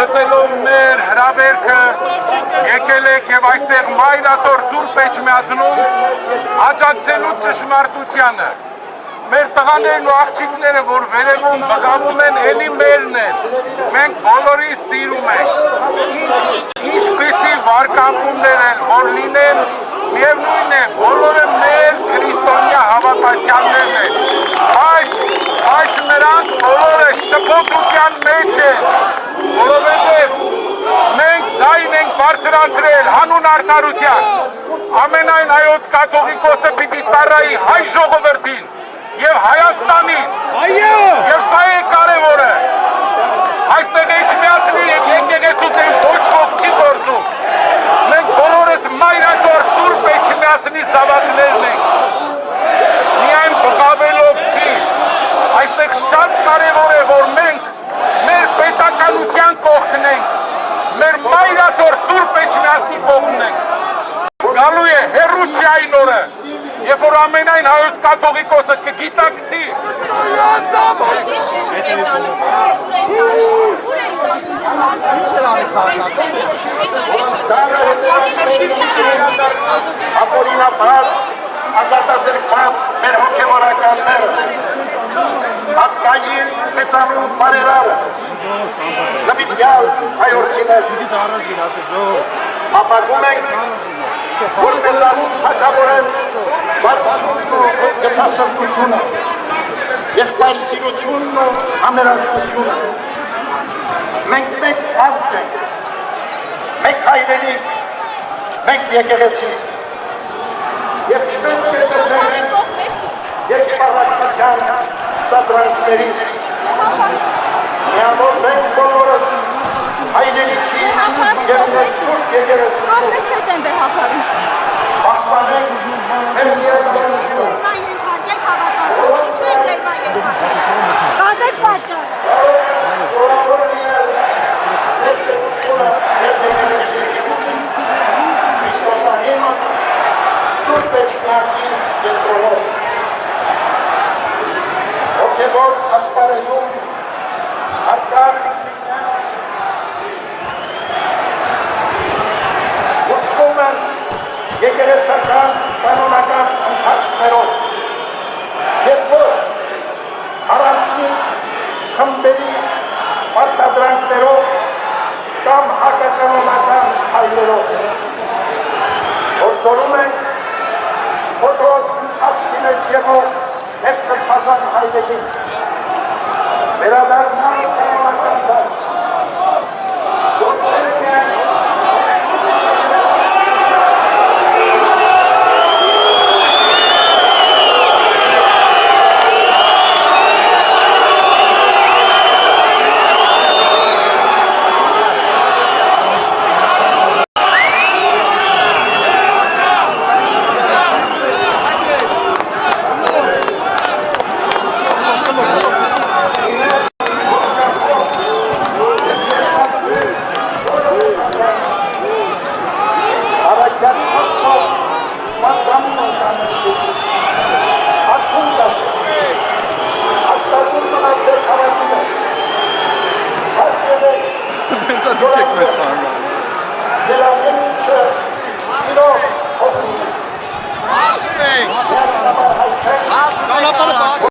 լսելով մեր հրավերքը եկել եք եւ այստեղ մայրատոր Սուրբ Էջմիածնում աջակցելու ճշմարտությանը։ Մեր տղաներն ու աղջիկները, որ վերևում բղավում են, էլի մերն են։ Մենք բոլորին սիրում ենք։ Ինչպիսի վարկամումներ են, որ լինեն, միևնույն է, բոլորը մեր քրիստոնյա հավատացյալներն են։ Բայց նրանք բոլորը շփոթության մեջ են, որովհետև մենք ձայն ենք բարձրացրել հանուն արդարության։ Ամենայն հայոց կաթողիկոսը պիտի ծառայի հայ ժողովրդին եւ Հայաստանին։ Եվ սա է կարևորը։ Այստեղ Էջմիածնի եկեղեցուց ոչ ոք չի գործում։ Մենք բոլորս մայրատոր Սուրբ Էջմիածնի զավակներն ենք։ Միայն բղավելով չի։ Այստեղ շատ կարևոր է, որ մենք մեր պետականության կողքն ենք, մեր մայրատոր Սուրբ Էջմիածնի կողքն ենք։ Գալու է հեռու չի այն օրը, երբ որ ամենայն հայոց կաթողիկոսը կգիտակցի։ Ապօրինաբար ազատազրկված մեր հոգևորականները, ազգային մեծանուն բարերարը, նվիրյալ հայորդիներ, ապագում ենք, որ մեծանուն թագավորեն բարձրությունն ու գտասրտությունը, եղբայրսիրությունն ու համերաշխությունը։ Մենք մեկ ազգ ենք, մեկ հայրենիք, մեկ եկեղեցի, և չպետք է տրվենք երկպառակտության սադրանքների, միավորվենք բոլորս հայրենիքի և մեր սուրբ եկեղեցություն, պահպանենք մեր միավորությունը, Սուրբ Էջմիածին կենտրոնով, հոգևոր ասպարեզում հարկար ուծվում են եկեղեցական կանոնական ընթացքներով և ոչ առանցին խմբերի պարտադրանքներով կամ հակականոնական հայերով։ Որդորում ենք Ոտոտ աչքի մեջ եղող մեր սրբազան հայրենին, վերադառնալ կանոնական դաշտ,